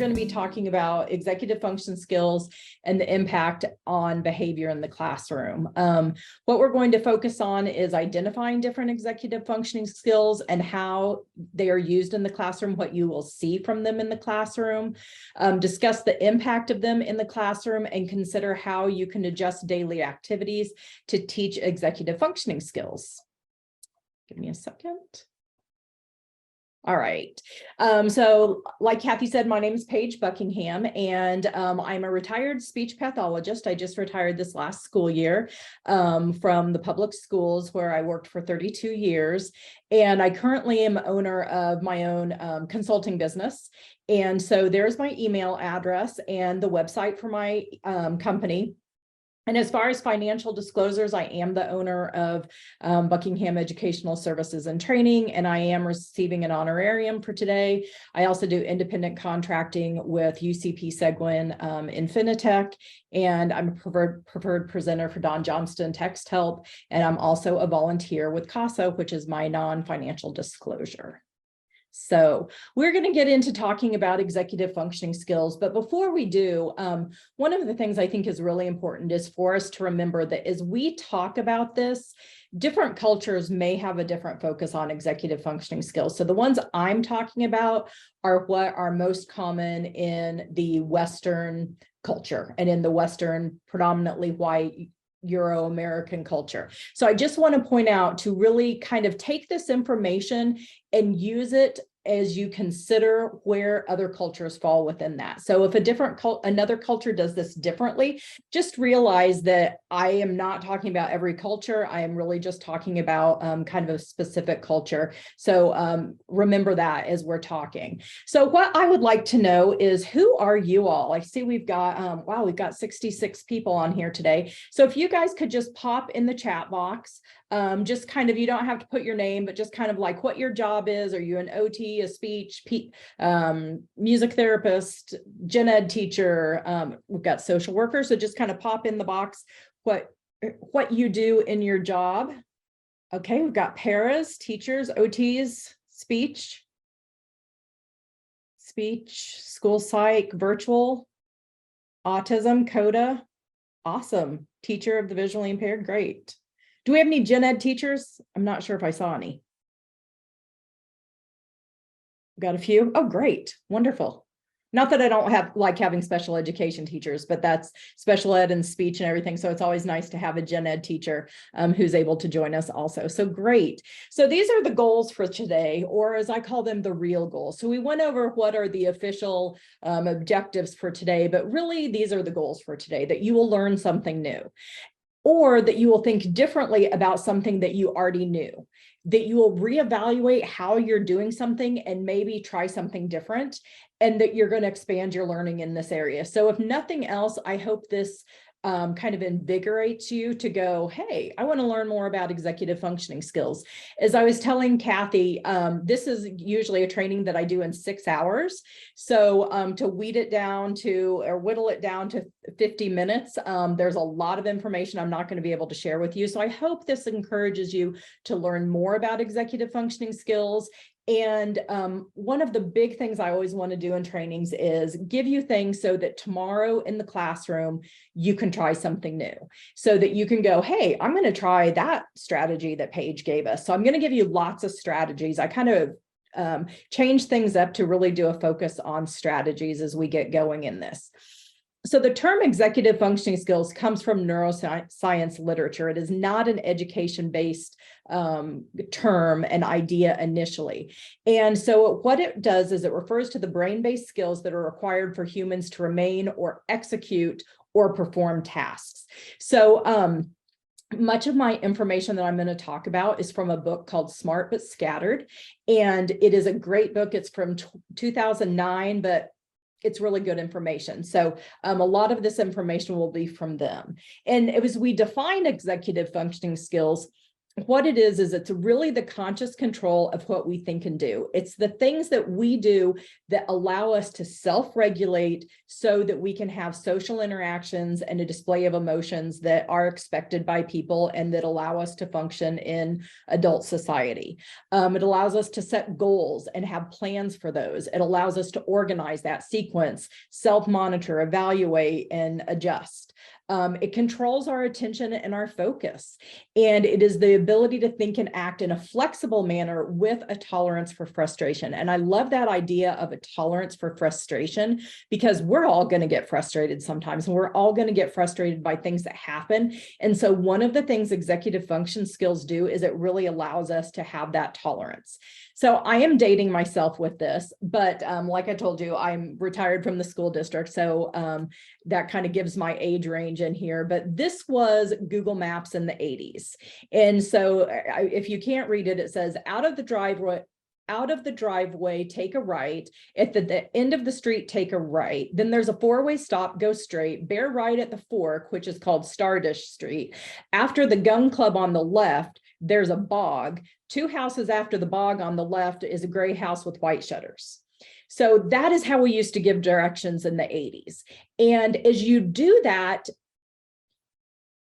going to be talking about executive function skills and the impact on behavior in the classroom. What we're going to focus on is identifying different executive functioning skills and how they are used in the classroom, what you will see from them in the classroom, discuss the impact of them in the classroom, and consider how you can adjust daily activities to teach executive functioning skills. Give me a second. All right. So like Kathy said, my name is Paige Buckingham, and I'm a retired speech pathologist. I just retired this last school year from the public schools where I worked for 32 years. And I currently am owner of my own consulting business. And so there's my email address and the website for my company. And as far as financial disclosures, I am the owner of Buckingham Educational Services and Training, and I am receiving an honorarium for today. I also do independent contracting with UCP Seguin Infinitech, and I'm a preferred presenter for Don Johnston Text Help, and I'm also a volunteer with CASA, which is my non-financial disclosure. So we're going to get into talking about executive functioning skills. But before we do, one of the things I think is really important is for us to remember that as we talk about this, different cultures may have a different focus on executive functioning skills. So the ones I'm talking about are what are most common in the Western culture and in the Western predominantly white Euro-American culture. So I just want to point out to really kind of take this information and use it as you consider where other cultures fall within that. So if another culture does this differently, just realize that I am not talking about every culture. I am really just talking about kind of a specific culture. So remember that as we're talking. So what I would like to know is, who are you all? I see we've got, wow, we've got 66 people on here today. So if you guys could just pop in the chat box, just kind of, you don't have to put your name, but just kind of like what your job is. Are you an OT, a speech, music therapist, gen ed teacher? We've got social workers. So just kind of pop in the box what you do in your job. Okay, we've got paras, teachers, OTs, speech, school psych, virtual, autism, CODA. Awesome. Teacher of the visually impaired. Great. Do we have any gen ed teachers? I'm not sure if I saw any. Got a few. Oh, great. Wonderful. Not that I don't like having special education teachers, but that's special ed and speech and everything. So it's always nice to have a gen ed teacher who's able to join us also. So great. So these are the goals for today, or as I call them, the real goals. So we went over what are the official objectives for today, but really these are the goals for today, that you will learn something new, or that you will think differently about something that you already knew, that you will reevaluate how you're doing something and maybe try something different, and that you're going to expand your learning in this area. So if nothing else, I hope this kind of invigorates you to go, hey, I want to learn more about executive functioning skills. As I was telling Kathy, this is usually a training that I do in 6 hours. So to whittle it down to 50 minutes, there's a lot of information I'm not going to be able to share with you. So I hope this encourages you to learn more about executive functioning skills. And one of the big things I always want to do in trainings is give you things so that tomorrow in the classroom, you can try something new, so that you can go, hey, I'm going to try that strategy that Paige gave us. So I'm going to give you lots of strategies. I kind of change things up to really do a focus on strategies as we get going in this. So the term executive functioning skills comes from neuroscience literature. It is not an education-based term and idea initially. And so what it does is it refers to the brain-based skills that are required for humans to remain or execute or perform tasks. So much of my information that I'm going to talk about is from a book called Smart But Scattered. And it is a great book. It's from 2009, but it's really good information. So a lot of this information will be from them. And as we define executive functioning skills, what it is it's really the conscious control of what we think and do. It's the things that we do that allow us to self-regulate so that we can have social interactions and a display of emotions that are expected by people and that allow us to function in adult society. It allows us to set goals and have plans for those. It allows us to organize that sequence, self-monitor, evaluate, and adjust. It controls our attention and our focus. And it is the ability to think and act in a flexible manner with a tolerance for frustration. And I love that idea of a tolerance for frustration, because we're all going to get frustrated sometimes, and we're all going to get frustrated by things that happen. And so one of the things executive function skills do is it really allows us to have that tolerance. So I am dating myself with this, but like I told you, I'm retired from the school district. So that kind of gives my age range in here, but this was Google Maps in the 80s. And so if you can't read it, it says out of the driveway, take a right. At the end of the street, take a right. Then there's a four-way stop, go straight, bear right at the fork, which is called Stardish Street. After the gun club on the left, there's a bog. 2 houses after the bog on the left is a gray house with white shutters. So that is how we used to give directions in the 80s. And as you do that,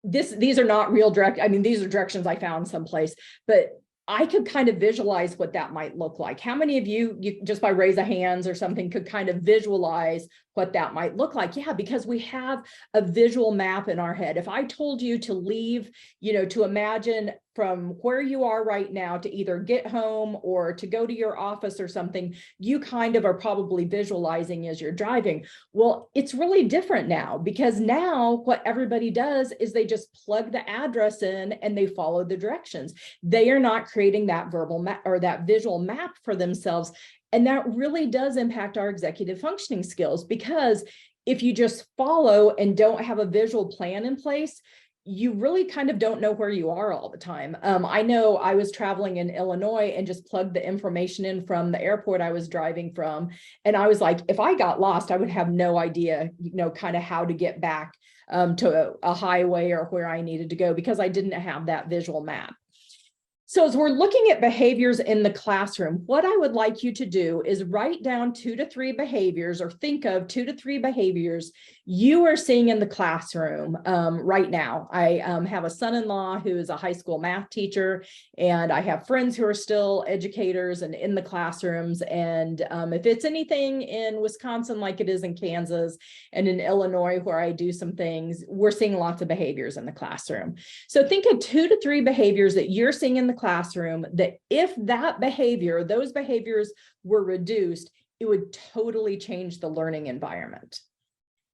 these are not real direct. I mean, these are directions I found someplace, but I could kind of visualize what that might look like. How many of you just by raise of hands or something could kind of visualize what that might look like? Yeah, because we have a visual map in our head. If I told you to leave, to imagine from where you are right now to either get home or to go to your office or something, you kind of are probably visualizing as you're driving. Well, it's really different now, because now what everybody does is they just plug the address in and they follow the directions. They are not creating that verbal map or that visual map for themselves. And that really does impact our executive functioning skills, because if you just follow and don't have a visual plan in place, you really kind of don't know where you are all the time. I know I was traveling in Illinois and just plugged the information in from the airport I was driving from. And I was like, if I got lost, I would have no idea, kind of how to get back to a highway or where I needed to go, because I didn't have that visual map. So as we're looking at behaviors in the classroom, what I would like you to do is write down 2 to 3 behaviors, or think of 2 to 3 behaviors you are seeing in the classroom right now. I have a son-in-law who is a high school math teacher, and I have friends who are still educators and in the classrooms. And if it's anything in Wisconsin like it is in Kansas and in Illinois where I do some things, we're seeing lots of behaviors in the classroom. So think of 2 to 3 behaviors that you're seeing in the classroom that if those behaviors were reduced, it would totally change the learning environment.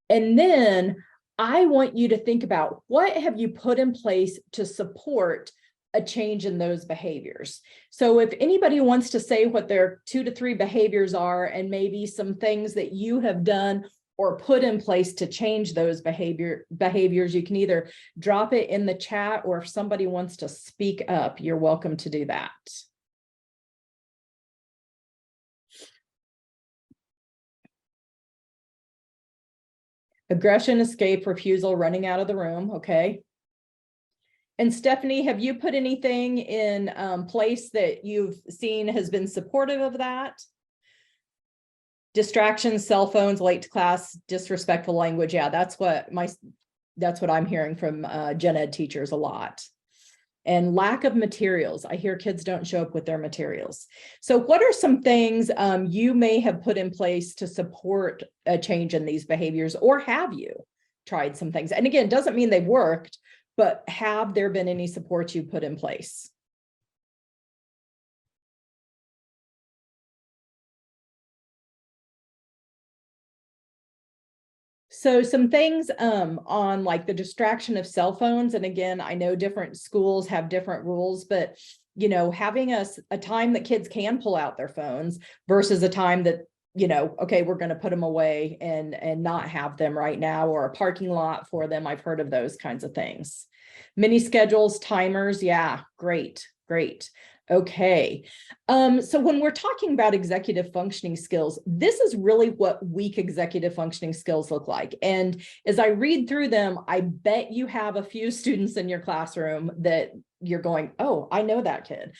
And then I want you to think about, what have you put in place to support a change in those behaviors? So if anybody wants to say what their 2 to 3 behaviors are, and maybe some things that you have done or put in place to change those behaviors, you can either drop it in the chat, or if somebody wants to speak up, you're welcome to do that. Aggression, escape, refusal, running out of the room. Okay. And Stephanie, have you put anything in place that you've seen has been supportive of that? Distractions, cell phones, late to class, disrespectful language. Yeah, that's what I'm hearing from gen ed teachers a lot. And lack of materials. I hear kids don't show up with their materials. So what are some things you may have put in place to support a change in these behaviors, or have you tried some things? And again, doesn't mean they've worked, but have there been any supports you put in place? So some things on like the distraction of cell phones. And again, I know different schools have different rules, but having a time that kids can pull out their phones versus a time that, okay, we're going to put them away and not have them right now, or a parking lot for them. I've heard of those kinds of things. Mini schedules, timers. Yeah, great. Okay. So when we're talking about executive functioning skills, this is really what weak executive functioning skills look like. And as I read through them, I bet you have a few students in your classroom that you're going, oh, I know that kid.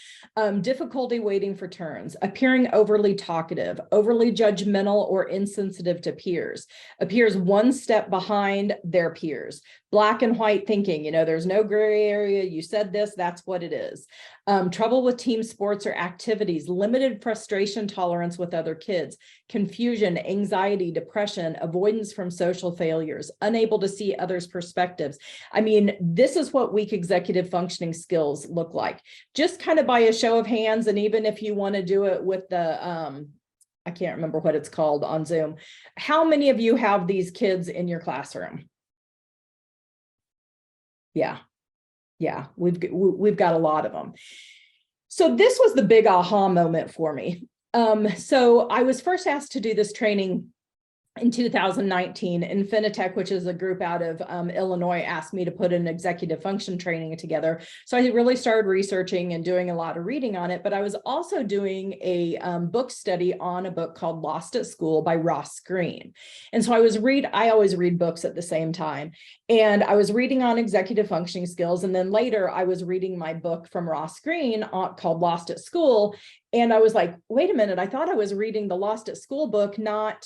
Difficulty waiting for turns, appearing overly talkative, overly judgmental or insensitive to peers, appears one step behind their peers, black and white thinking, there's no gray area. You said this, that's what it is. Trouble with team sports or activities, limited frustration tolerance with other kids, confusion, anxiety, depression, avoidance from social failures, unable to see others' perspectives. I mean, this is what weak executive functioning skills look like. Just kind of by a show of hands, and even if you want to do it with the, I can't remember what it's called on Zoom. How many of you have these kids in your classroom? Yeah, we've got a lot of them. So this was the big aha moment for me. So I was first asked to do this training in 2019, and Finitech, which is a group out of Illinois, asked me to put an executive function training together. So I really started researching and doing a lot of reading on it, but I was also doing a book study on a book called Lost at School by Ross Greene. And so I always read books at the same time. And I was reading on executive functioning skills. And then later I was reading my book from Ross Greene called Lost at School. And I was like, wait a minute, I thought I was reading the Lost at School book, not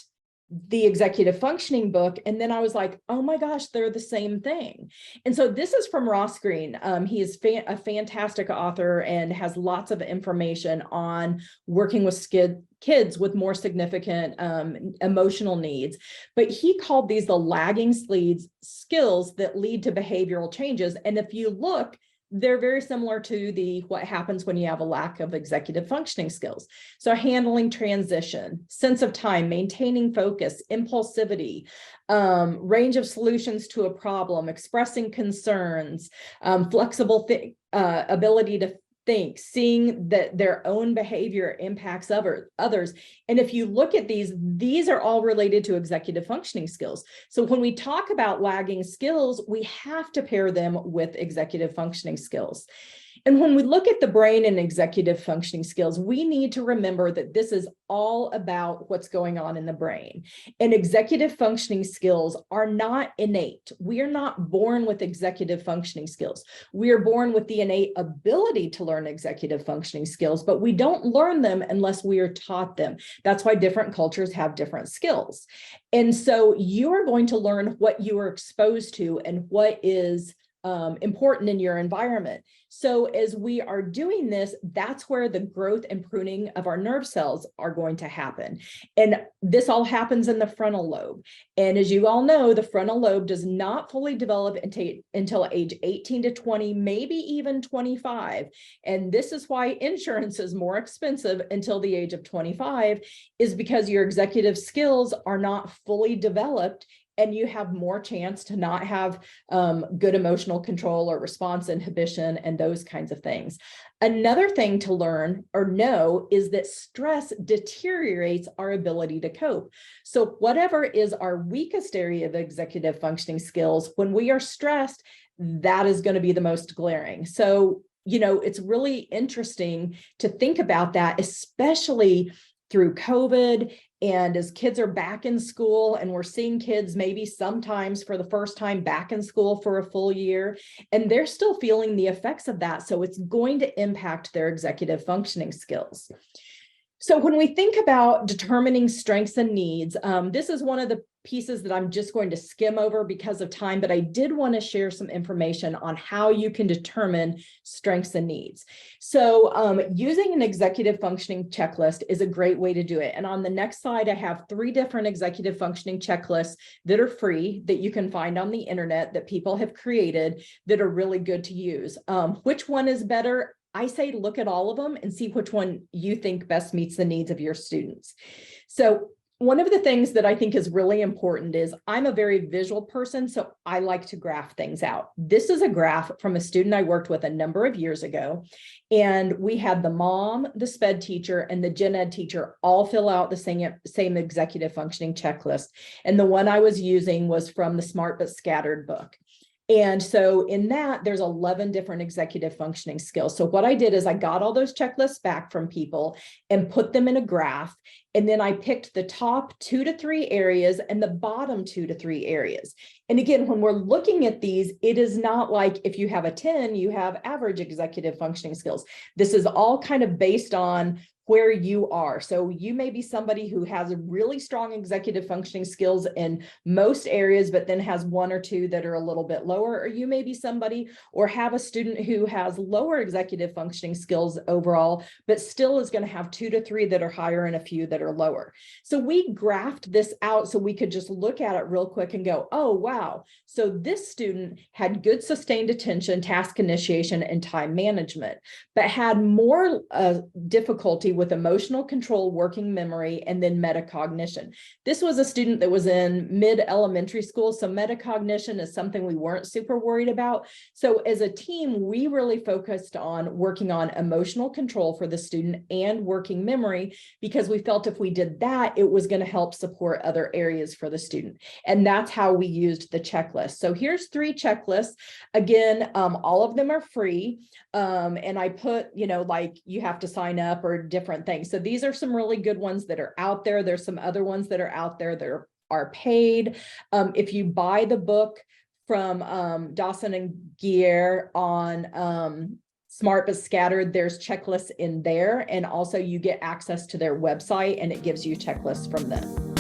the executive functioning book. And then I was like, oh my gosh, they're the same thing. And so this is from Ross Greene. He is a fantastic author and has lots of information on working with kids with more significant emotional needs. But he called these the lagging skills that lead to behavioral changes. And if you look, they're very similar to what happens when you have a lack of executive functioning skills. So handling transition, sense of time, maintaining focus, impulsivity, range of solutions to a problem, expressing concerns, flexible ability to think, seeing that their own behavior impacts others. And if you look at these are all related to executive functioning skills. So when we talk about lagging skills, we have to pair them with executive functioning skills. And when we look at the brain and executive functioning skills, we need to remember that this is all about what's going on in the brain. And executive functioning skills are not innate. We are not born with executive functioning skills. We are born with the innate ability to learn executive functioning skills, but we don't learn them unless we are taught them. That's why different cultures have different skills. And so you are going to learn what you are exposed to and what is important in your environment. So as we are doing this, that's where the growth and pruning of our nerve cells are going to happen. And this all happens in the frontal lobe. And as you all know, the frontal lobe does not fully develop until age 18 to 20, maybe even 25. And this is why insurance is more expensive until the age of 25, is because your executive skills are not fully developed, and you have more chance to not have good emotional control or response inhibition and those kinds of things. Another thing to learn or know is that stress deteriorates our ability to cope. So whatever is our weakest area of executive functioning skills, when we are stressed, that is going to be the most glaring. So, it's really interesting to think about that, especially through COVID. And as kids are back in school, and we're seeing kids maybe sometimes for the first time back in school for a full year, and they're still feeling the effects of that. So it's going to impact their executive functioning skills. So when we think about determining strengths and needs, this is one of the pieces that I'm just going to skim over because of time, but I did want to share some information on how you can determine strengths and needs. So using an executive functioning checklist is a great way to do it. And on the next slide, I have 3 different executive functioning checklists that are free that you can find on the internet that people have created that are really good to use. Which one is better? I say look at all of them and see which one you think best meets the needs of your students. So one of the things that I think is really important is I'm a very visual person, so I like to graph things out. This is a graph from a student I worked with a number of years ago, and we had the mom, the SPED teacher, and the gen ed teacher all fill out the same executive functioning checklist. And the one I was using was from the Smart But Scattered book. And so in that, there's 11 different executive functioning skills. So what I did is I got all those checklists back from people and put them in a graph. And then I picked the top 2 to 3 areas and the bottom 2 to 3 areas. And again, when we're looking at these, it is not like if you have a 10, you have average executive functioning skills. This is all kind of based on where you are. So you may be somebody who has really strong executive functioning skills in most areas, but then has 1 or 2 that are a little bit lower, or you may be somebody or have a student who has lower executive functioning skills overall, but still is going to have 2 to 3 that are higher and a few that are lower. So we graphed this out so we could just look at it real quick and go, oh, wow. So this student had good sustained attention, task initiation, and time management, but had more difficulty with emotional control, working memory, and then metacognition. This was a student that was in mid-elementary school, so metacognition is something we weren't super worried about. So as a team, we really focused on working on emotional control for the student and working memory, because we felt if we did that, it was going to help support other areas for the student. And that's how we used the checklist. So here's 3 checklists. Again, all of them are free. And I put, like you have to sign up or different things. So these are some really good ones that are out there. There's some other ones that are out there that are paid. If you buy the book from Dawson and Gier on Smart but Scattered, there's checklists in there. And also you get access to their website and it gives you checklists from them.